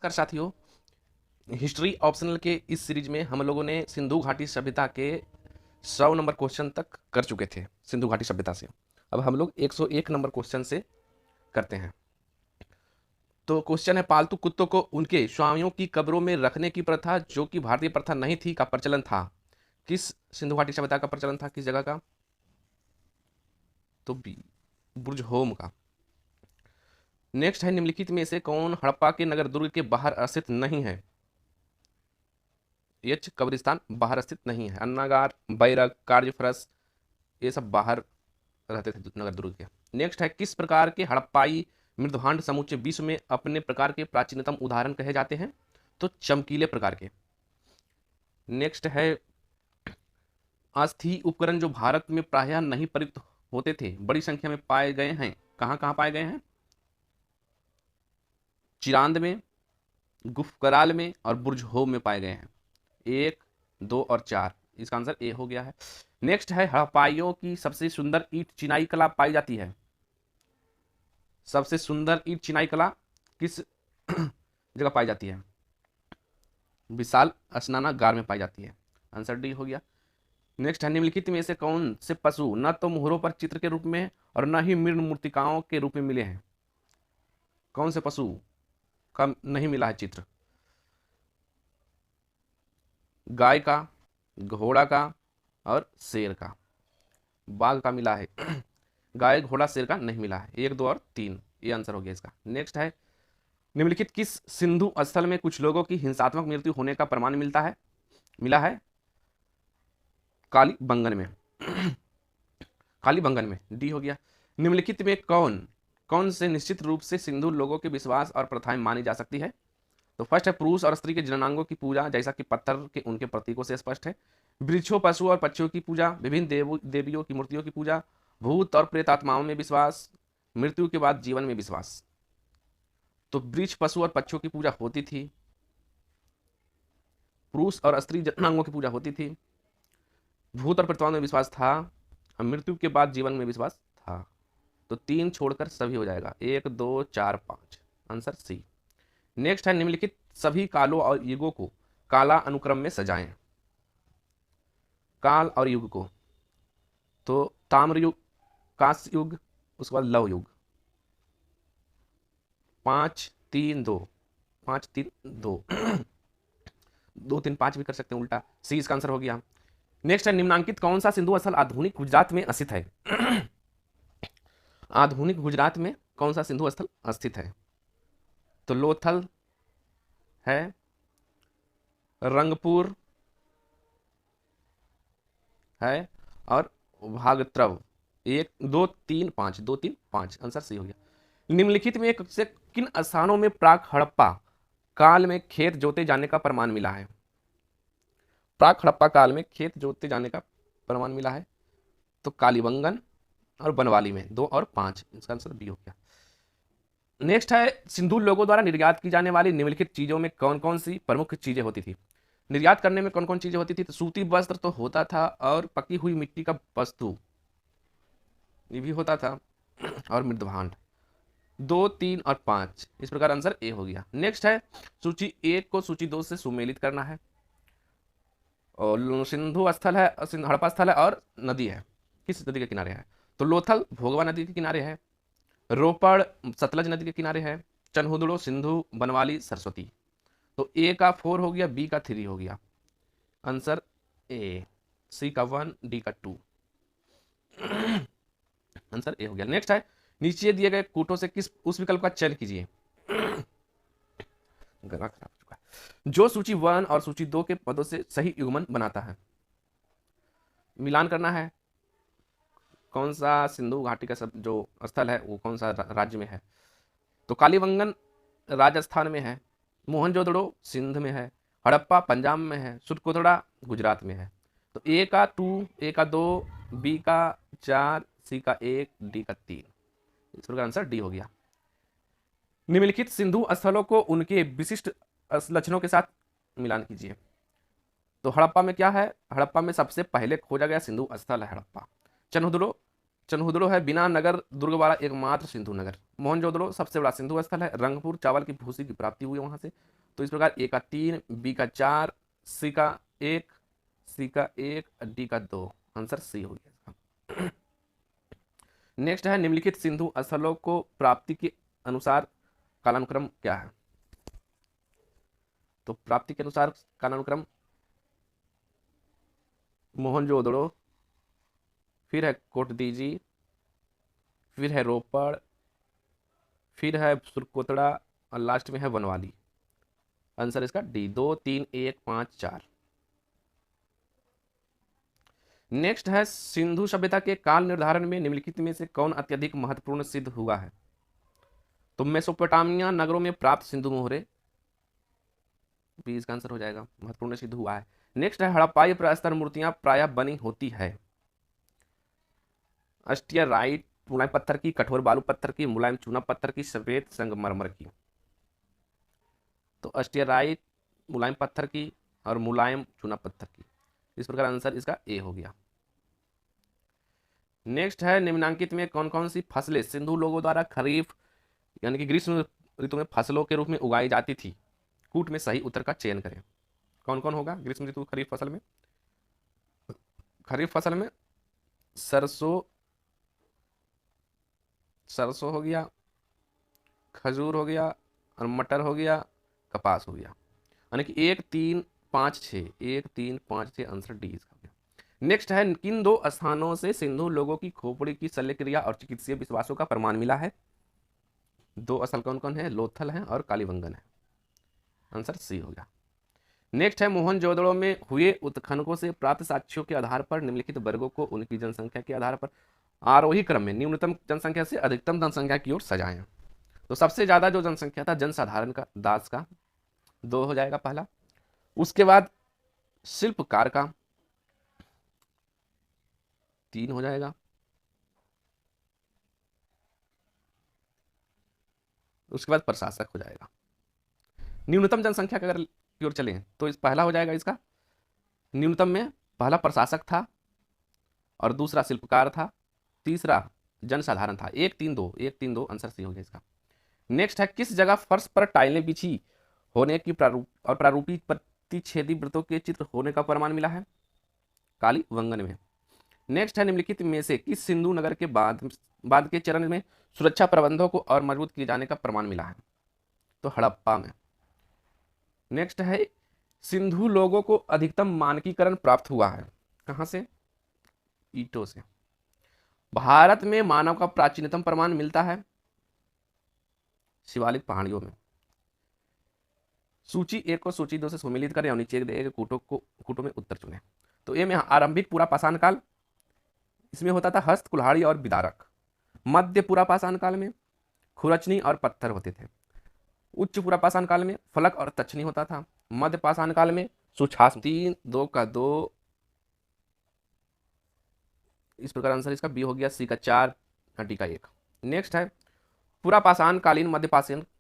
कर साथियों, history optional के इस सीरीज में हम लोगों ने सिंधु घाटी सभ्यता के 100 नंबर क्वेश्चन तक कर चुके थे। सिंधु घाटी सभ्यता से अब हम लोग 101 नंबर क्वेश्चन से करते हैं। तो क्वेश्चन है, पालतू कुत्तों को उनके स्वामियों की कब्रों में रखने की प्रथा जो कि भारतीय प्रथा नहीं थी का प्रचलन था। किस सिंधु घाटी सभ्यता का प्रचलन था, किस जगह का? तो बी, बुर्ज होम का। नेक्स्ट है, निम्नलिखित में से कौन हड़प्पा के नगर दुर्ग के बाहर स्थित नहीं है? एच, कब्रिस्तान बाहर स्थित नहीं है। अन्नागार, बैरक, कार्यफरस, ये सब बाहर रहते थे नगर दुर्ग के। नेक्स्ट है, किस प्रकार के हड़प्पाई मृदभांड समूचे विश्व में अपने प्रकार के प्राचीनतम उदाहरण कहे जाते हैं? तो चमकीले प्रकार के। नेक्स्ट है, अस्थि उपकरण जो भारत में प्रायः नहीं प्रयुक्त होते थे बड़ी संख्या में पाए गए हैं, कहाँ कहाँ पाए गए हैं? चिरांद में, गुफकराल में और बुर्जहोम में पाए गए हैं। 1, 2 और 4, इसका आंसर ए हो गया है। नेक्स्ट है, हड़प्पाइयों की सबसे सुंदर ईंट चिनाई कला पाई जाती है। सबसे सुंदर ईंट चिनाई कला किस जगह पाई जाती है? विशाल स्नानागार में पाई जाती है। आंसर डी हो गया। नेक्स्ट है, निम्नलिखित में से कौन से पशु न तो मोहरों पर चित्र के रूप में और न ही मृण मूर्तिकाओं के रूप में मिले हैं? कौन से पशु का नहीं मिला है चित्र? गाय का, घोड़ा का और शेर का। बाघ का मिला है, गाय, घोड़ा, शेर का नहीं मिला है। 1, 2 और 3, ये आंसर हो गया इसका। नेक्स्ट है, निम्नलिखित किस सिंधु स्थल में कुछ लोगों की हिंसात्मक मृत्यु होने का प्रमाण मिला है? कालीबंगन में। कालीबंगन में, डी हो गया। निम्नलिखित में कौन कौन से निश्चित रूप से सिंधु लोगों के विश्वास और प्रथाएं मानी जा सकती है? तो फर्स्ट है, पुरुष और स्त्री के जननांगों की पूजा जैसा कि पत्थर के उनके प्रतीकों से स्पष्ट है। वृक्षों, पशु और पक्षियों की पूजा, विभिन्न देवियों की मूर्तियों की पूजा, भूत और प्रेत आत्माओं में विश्वास, मृत्यु के बाद जीवन में विश्वास। तो वृक्ष, पशु और पक्षियों की पूजा होती थी, पुरुष और स्त्री जननांगों की पूजा होती थी, भूत और प्रेतवाओं में विश्वास था, और मृत्यु के बाद जीवन में विश्वास था। तो 3 छोड़कर सभी हो जाएगा। 1, 2, 4, 5, आंसर सी। नेक्स्ट है, निम्नलिखित सभी कालों और युगों को काला अनुक्रम में सजाएं। काल और युग को, तो ताम्र युग, कांस्य युग, उसके बाद लव युग। 5, 3, 2, 5, 3, 2, 2, 3, 5 भी कर सकते हैं उल्टा। सी इसका आंसर हो गया। नेक्स्ट है, निम्नांकित कौन सा सिंधु स्थल आधुनिक गुजरात में स्थित है? आधुनिक गुजरात में कौन सा सिंधु स्थल स्थित है? तो लोथल है, रंगपुर है और भागत्रव। 1, 2, 3, 5, 2, 3, 5, आंसर सही हो गया। निम्नलिखित में से किन स्थानों में प्राक हड़प्पा काल में खेत जोते जाने का प्रमाण मिला है? प्राक हड़प्पा काल में खेत जोते जाने का प्रमाण मिला है। तो कालीबंगन और बनवाली में। 2 और 5, इसका आंसर बी हो गया। नेक्स्ट है, सिंधु लोगों द्वारा निर्यात की जाने वाली निम्नलिखित चीजों में कौन कौन सी प्रमुख चीजें होती थी? निर्यात करने में कौन कौन चीजें होती थी? तो सूती वस्त्र तो होता था, और पकी हुई मिट्टी का वस्तु ये भी होता था, और मृदभांड। 2, 3 और 5, इस प्रकार आंसर ए हो गया। नेक्स्ट है, सूची 1 को सूची 2 से सुमेलित करना है। और सिंधु स्थल है, हड़प्पा स्थल है और नदी है, किस नदी के किनारे है? तो लोथल भोगवा नदी के किनारे है, रोपड़ सतलज नदी के किनारे है, चनहुदड़ो सिंधु, बनवाली सरस्वती। तो ए का 4 हो गया, बी का 3 हो गया, आंसर ए। सी का 1, डी का 2, आंसर ए हो गया। नेक्स्ट है, नीचे दिए गए कूटों से किस उस विकल्प का चयन कीजिए। गला खराब हो चुका है। जो सूची 1 और सूची 2 के पदों से सही युग्मन बनाता है। मिलान करना है, कौन सा सिंधु घाटी का सब जो स्थल है वो कौन सा राज्य में है? तो कालीबंगन राजस्थान में है, मोहनजोदड़ो सिंध में है, हड़प्पा पंजाब में है, सुरकोतड़ा गुजरात में है। तो ए का 2, ए का 2, बी का 4, सी का 1, डी का 3, इसका आंसर डी हो गया। निम्नलिखित सिंधु स्थलों को उनके विशिष्ट लक्षणों के साथ मिलान कीजिए। तो हड़प्पा में क्या है? हड़प्पा में सबसे पहले खोजा गया सिंधु स्थल है हड़प्पा। चनहुदड़ो चन्हुदड़ो है बिना नगर दुर्ग वाला एकमात्र सिंधु नगर। मोहनजोदड़ो सबसे बड़ा सिंधु स्थल है। रंगपुर चावल की भूसी की प्राप्ति हुई है वहां से। तो इस प्रकार ए का 3, बी का 4, सी का 1, सी का 1, डी का 2, आंसर सी हो गया। नेक्स्ट है निम्नलिखित सिंधु स्थलों को प्राप्ति के अनुसार कालानुक्रम क्या है। तो प्राप्ति के अनुसार कालानुक्रम मोहनजोदड़ो, फिर है कोटदीजी, फिर है रोपड़, फिर है सुरकोतड़ा और लास्ट में है बनवाली। आंसर इसका डी 2, 3, 1, 5, 4। नेक्स्ट है सिंधु सभ्यता के काल निर्धारण में निम्नलिखित में से कौन अत्यधिक महत्वपूर्ण सिद्ध हुआ है। तो मेसोपोटामिया नगरों में प्राप्त सिंधु मोहरे, भी इसका आंसर हो जाएगा, महत्वपूर्ण सिद्ध हुआ है। नेक्स्ट है हड़प्पाई प्रस्तर मूर्तियां प्रायः बनी होती है अस्टियराइट मुलायम पत्थर की, कठोर बालू पत्थर की, मुलायम चूना पत्थर की, सफेद संगमरमर की। तो अस्टियराइट मुलायम पत्थर की और मुलायम चूना पत्थर की। इस प्रकार आंसर इसका ए हो गया। नेक्स्ट है निम्नांकित में कौन कौन सी फसलें सिंधु लोगों द्वारा खरीफ यानी कि ग्रीष्म ऋतु में फसलों के रूप में उगाई जाती थी। कूट में सही उत्तर का चयन करें। कौन कौन होगा ग्रीष्म ऋतु खरीफ फसल में। खरीफ फसल में सरसों हो गया, खजूर हो गया और मटर हो गया, कपास हो गया। यानी कि 1, 3, 5, 6, 1, 3, 5, 6 आंसर डी इसका हो गया। नेक्स्ट है किन 2 स्थानों से सिंधु लोगों की खोपड़ी की शल्य क्रिया और चिकित्सीय विश्वासों का प्रमाण मिला है। 2 स्थल कौन कौन है, लोथल है और कालीबंगन है। आंसर सी हो गया। नेक्स्ट है मोहनजोदड़ो में हुए उत्खनकों से प्राप्त साक्ष्यों के आधार पर निम्नलिखित वर्गों को उनकी जनसंख्या के आधार पर आरोही क्रम में न्यूनतम जनसंख्या से अधिकतम जनसंख्या की ओर सजाएं। तो सबसे ज्यादा जो जनसंख्या था जनसाधारण का, दास का 2 हो जाएगा पहला। उसके बाद शिल्पकार का 3 हो जाएगा। उसके बाद प्रशासक हो जाएगा। न्यूनतम जनसंख्या अगर की ओर चले तो इस पहला हो जाएगा इसका, न्यूनतम में पहला प्रशासक था और दूसरा शिल्पकार था, तीसरा जनसाधारण था। 1, 3, 2, 1, 3, 2 आंसर सी हो गया इसका। नेक्स्ट है किस जगह फर्श पर टाइलें बिछी होने की प्रारूपी प्रतिच्छेदी वृत्तों के चित्र होने का प्रमाण मिला है। कालीबंगन में। नेक्स्ट है निम्नलिखित में से किस सिंधु नगर के बाद के चरण में सुरक्षा प्रबंधों को और मजबूत किए जाने का प्रमाण मिला है। तो हड़प्पा में। नेक्स्ट है सिंधु लोगों को अधिकतम मानकीकरण प्राप्त हुआ है कहां से, ईंटों से। भारत में मानव का प्राचीनतम प्रमाण मिलता है शिवालिक पहाड़ियों में। सूची 1 को सूची 2 से सम्मिलित करें और नीचे दिए गए कूटों में उत्तर चुनें। तो ए में आरंभिक पूरा पाषाण काल, इसमें होता था हस्त, कुल्हाड़ी और विदारक। मध्य पूरा पाषाण काल में खुरचनी और पत्थर होते थे। उच्च पूरा पाषाण काल में फलक और तक्षनी होता था। मध्य पाषाण काल में सुछासन। 3, 2 का 2, इस प्रकार आंसर इसका बी हो गया। सी का 4, डी का 1। नेक्स्ट है पूरा पाषाण कालीन, मध्य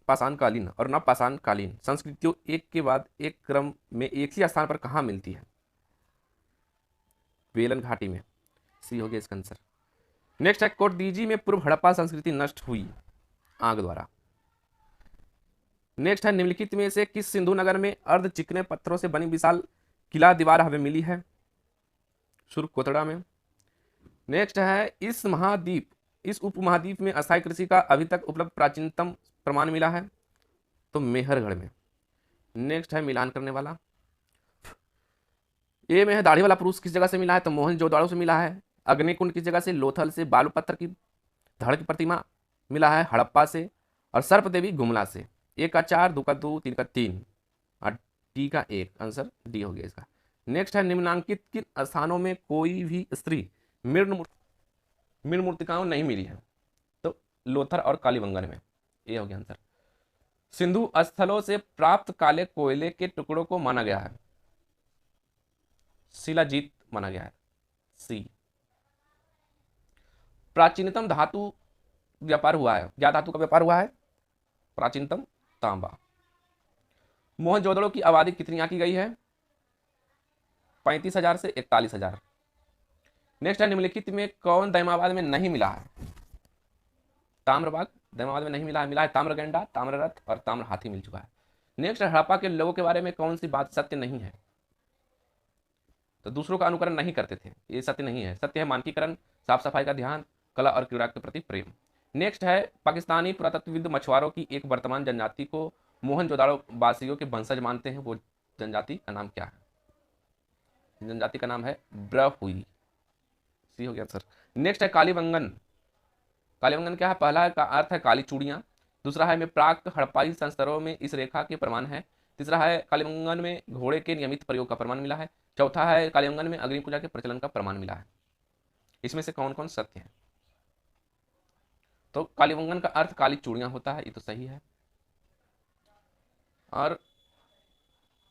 पाषाण कालीन और नव पाषाण कालीन संस्कृतियों एक के बाद एक क्रम में एक ही स्थान पर कहाँ मिलती है। वेलन घाटी में। सी हो गया इसका आंसर। नेक्स्ट है कोटदीजी में पूर्व हड़प्पा संस्कृति नष्ट हुई आग द्वारा। नेक्स्ट है निम्नलिखित में से किस सिंधु नगर में अर्ध चिकने पत्थरों से बनी विशाल किला दीवार हमें मिली है। सुरकोतड़ा में। नेक्स्ट है इस उपमहाद्वीप में अस्थायी कृषि का अभी तक उपलब्ध प्राचीनतम प्रमाण मिला है। तो मेहरगढ़ में। नेक्स्ट है मिलान करने वाला। ए में है दाढ़ी वाला पुरुष किस जगह से मिला है। तो मोहनजोदड़ो से मिला है। अग्निकुंड किस जगह से, लोथल से। बालू पत्थर की धड़ की प्रतिमा मिला है हड़प्पा से। और सर्प देवी गुमला से। 1 का 4, 2 का 2, 3 का 3 और डी का 1 आंसर डी हो गया इसका। नेक्स्ट है निम्नांकित किन स्थानों में कोई भी स्त्री मृण मूर्तिकाओं नहीं मिली है। तो लोथर और कालीबंगन में। ये हो गया आंसर। सिंधु स्थलों से प्राप्त काले कोयले के टुकड़ों को माना गया है शिलाजीत माना गया है। सी। प्राचीनतम धातु व्यापार हुआ है, क्या धातु का व्यापार हुआ है। प्राचीनतम तांबा। मोहनजोदड़ो की आबादी कितनी आंकी गई है। 35,000 से 41,000। नेक्स्ट है निम्नलिखित में कौन दैमाबाद में नहीं मिला है? ताम्रबाग दैमाबाद में नहीं मिला है। मिला है ताम्रगंडा, ताम्ररथ और ताम्र हाथी मिल चुका है। नेक्स्ट है हड़प्पा के लोगों के बारे में कौन सी बात सत्य नहीं है? तो दूसरों का अनुकरण नहीं करते थे, ये सत्य नहीं है। सत्य है मानकीकरण, साफ सफाई का ध्यान, कला और क्रीड़ा के प्रति प्रेम। नेक्स्ट है पाकिस्तानी पुरातत्वविद मछुआरों की एक वर्तमान जनजाति को मोहनजोदाड़ो वासियों के वंशज मानते हैं, वो जनजाति का नाम क्या है? जनजाति का नाम है ब्रहुई। सी हो गया सर। नेक्स्ट है कालीबंगन। कालीबंगन क्या है? पहला का अर्थ है काली चूड़ियां, दूसरा है में प्राक हड़प्पाई संस्तरों में इस रेखा के प्रमाण है, तीसरा है कालीबंगन में घोड़े के नियमित प्रयोग का प्रमाण मिला है, चौथा है कालीबंगन में अग्नि पूजा के प्रचलन का प्रमाण मिला है। इसमें से कौन कौन सत्य है? तो कालीबंगन का अर्थ काली चूड़ियां होता है, ये तो सही है। और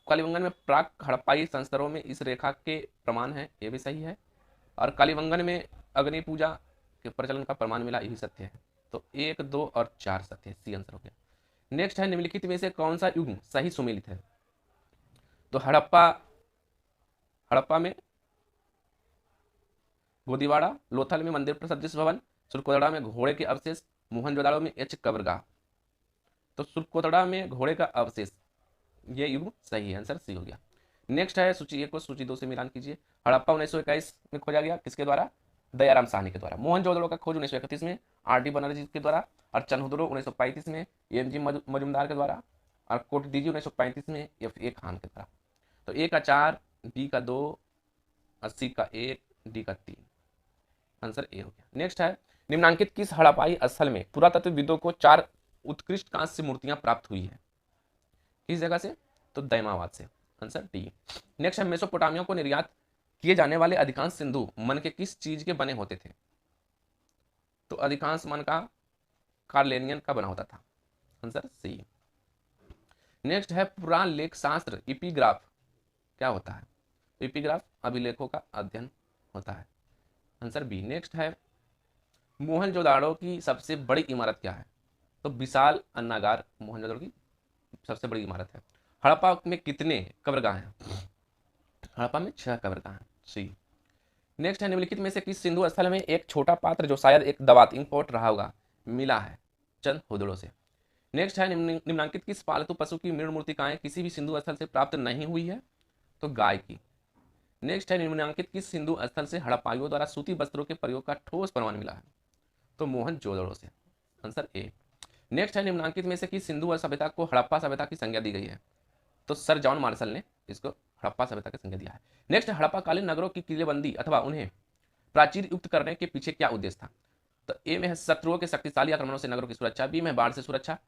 कालीबंगन में प्राक हड़प्पाई संस्तरों में इस रेखा के प्रमाण है, ये भी सही है। और कालीबंगन में अग्नि पूजा के प्रचलन का प्रमाण मिला, ये भी सत्य है। तो 1, 2 और 4 सत्य है, सी आंसर हो गया। नेक्स्ट है निम्नलिखित में से कौन सा युग सही सुमेलित है? तो हड़प्पा में गोदीवाड़ा, लोथल में मंदिर सदृश भवन, सुरकोतड़ा में घोड़े के अवशेष, मोहनजोदाड़ो में एच कब्रगाह। तो सुरकोतड़ा में घोड़े का अवशेष, ये युग सही है, आंसर सी हो गया। नेक्स्ट है सूची 1 को सूची 2 से मिलान कीजिए। हड़प्पा 1921 में खोजा गया, किसके द्वारा? दयाराम साहनी के द्वारा। मोहनजोदड़ो का खोज 1931 में आर.डी. बनर्जी के द्वारा, और चन्हुदड़ो 1935 में एम.जी. मजुमदार के द्वारा, और कोटडीजी 1935 में F.A. खान के द्वारा। तो ए का 4, बी का 2, सी का 1, डी का 3, आंसर ए हो गया। नेक्स्ट है निम्नांकित किस हड़प्पाई स्थल में पुरातत्वविदों को 4 उत्कृष्ट कांस्य मूर्तियां प्राप्त हुई है? किस जगह से? तो दैमाबाद से, आंसर डी। नेक्स्ट है मेसोपोटामिया को निर्यात किए जाने वाले अधिकांश सिंधु मन के किस चीज के बने होते थे? तो अधिकांश मन का कार्लेनियन का बना होता था, आंसर सी। नेक्स्ट है पुराण लेख शास्त्र इपिग्राफ क्या होता है? इपिग्राफ अभिलेखों का अध्ययन होता है, आंसर बी। नेक्स्ट है मोहनजोदाड़ो की सबसे बड़ी इमारत क्या है? तो विशाल अन्नागार मोहनजोदाड़ो की सबसे बड़ी इमारत है। हड़प्पा में कितने कब्रगाह हैं? हड़प्पा में 6 कब्रगाह हैं, सी। नेक्स्ट है निम्नलिखित में से किस सिंधु स्थल में एक छोटा पात्र जो शायद एक दवात इंपोर्ट रहा होगा मिला है? चंद हुदड़ों से। नेक्स्ट है निम्नांकित किस पालतू पशु की मृण मूर्तिकाएं किसी भी सिंधु स्थल से प्राप्त नहीं हुई है? तो गाय की। नेक्स्ट है निम्नांकित किस सिंधु स्थल से हड़प्पाइयों द्वारा सूती वस्त्रों के प्रयोग का ठोस प्रमाण मिला है? तो मोहनजोदड़ो से, आंसर ए। नेक्स्ट है निम्नांकित में से किस सिंधु सभ्यता को हड़प्पा सभ्यता की संज्ञा दी गई है? तो सर जॉन मार्शल ने इसको हड़प्पा सभ्यता की संज्ञा दिया है। नेक्स्ट हड़प्पाकालीन नगरों की किलेबंदी अथवा उन्हें प्राचीर युक्त करने के पीछे क्या उद्देश्य था? तो ए में है शत्रुओं के शक्तिशाली आक्रमणों से नगरों की सुरक्षा, बी में बाढ़ से सुरक्षा,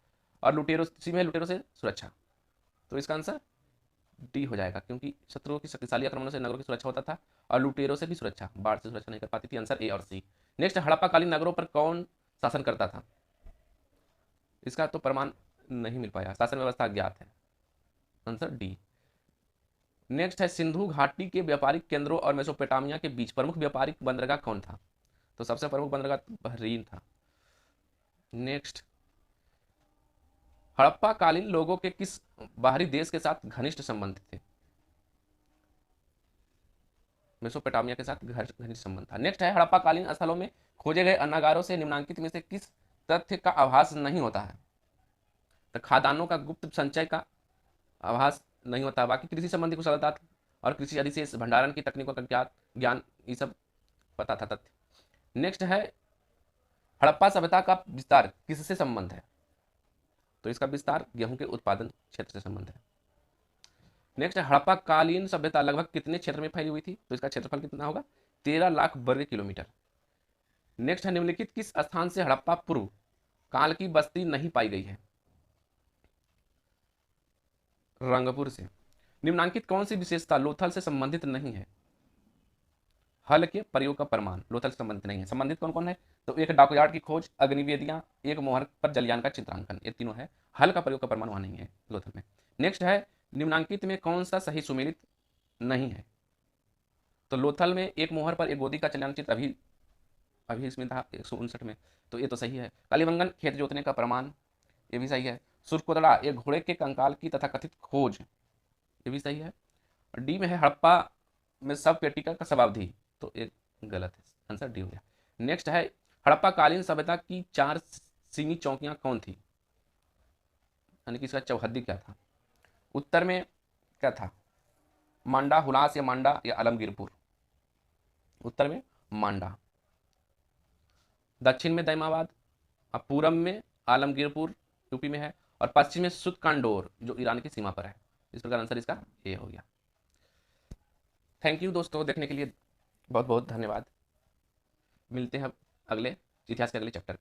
और लुटेरों, सी में लुटेरों से सुरक्षा। तो इसका आंसर डी हो जाएगा, क्योंकि शत्रुओं की शक्तिशाली आक्रमणों से नगरों की सुरक्षा होता था और लुटेरों से भी सुरक्षा, बाढ़ से सुरक्षा नहीं कर पाती थी, आंसर ए और सी। नेक्स्ट हड़प्पाकालीन नगरों पर कौन शासन करता था? इसका तो प्रमाण नहीं मिल पाया, शासन व्यवस्था ज्ञात है, आंसर डी। नेक्स्ट है सिंधु घाटी के व्यापारिक केंद्रों और मेसोपोटामिया के बीच प्रमुख व्यापारिक बंदरगाह कौन था? तो सबसे प्रमुख बंदरगाह बहरीन था। नेक्स्ट हड़प्पा कालीन लोगों के किस बाहरी देश के साथ घनिष्ठ संबंध थे? मेसोपोटामिया के साथ घनिष्ठ संबंध था। नेक्स्ट है हड़प्पा कालीन स्थलों में खोजे गए अन्नागारों से निम्नांकित में से किस तथ्य का आभास नहीं होता है? तो खादानों का गुप्त संचय का आभास नहीं होता, बाकी कृषि संबंधी कुशलता और कृषि अधिशेष भंडारण की तकनीकों का ज्ञान ये सब पता था तथ्य। नेक्स्ट है हड़प्पा सभ्यता का विस्तार किससे संबंध है? तो इसका विस्तार गेहूं के उत्पादन क्षेत्र से संबंध है। नेक्स्ट है हड़प्पा कालीन सभ्यता लगभग कितने क्षेत्र में फैली हुई थी? तो इसका क्षेत्रफल कितना होगा? 13 लाख वर्ग किलोमीटर। नेक्स्ट है निम्नलिखित किस स्थान से हड़प्पा पूर्व काल की बस्ती नहीं पाई गई है? रंगपुर से। निम्नांकित कौन सी विशेषता लोथल से संबंधित नहीं है? हल के प्रयोग का प्रमाण लोथल से संबंधित नहीं है। संबंधित कौन कौन है? तो एक डॉकयार्ड की खोज, अग्निवेदियां, एक मोहर पर जलयान का चित्रांकन, ये तीनों है। हल का प्रयोग का प्रमाण वहां नहीं है लोथल में। नेक्स्ट है निम्नांकित में कौन सा सही सुमेलित नहीं है? तो लोथल में एक मोहर पर एक गोदी का चलयान चित्र अभी इसमें था 159 में, तो ये तो सही है। कालीबंगन खेत जोतने का प्रमाण, ये भी सही है। सुरकोतड़ा एक घोड़े के कंकाल की तथा कथित खोज, ये भी सही है। डी में है हड़प्पा में सब पेटिका का शताब्दी, तो एक गलत है, आंसर डी हो गया। नेक्स्ट है हड़प्पा कालीन सभ्यता की 4 सीनी चौकियां कौन थी, यानी कि इसका चौहद्दी क्या था। उत्तर में क्या था, मांडा, हुलास या मांडा या आलमगीरपुर। उत्तर में मांडा। दक्षिण में दैमाबाद, और पूरब में आलमगीरपुर यूपी में है, और पश्चिम में सुतकांडोर जो ईरान की सीमा पर है। इस प्रकार आंसर इसका ए हो गया। थैंक यू दोस्तों, देखने के लिए बहुत बहुत धन्यवाद। मिलते हैं अगले इतिहास के अगले चैप्टर में।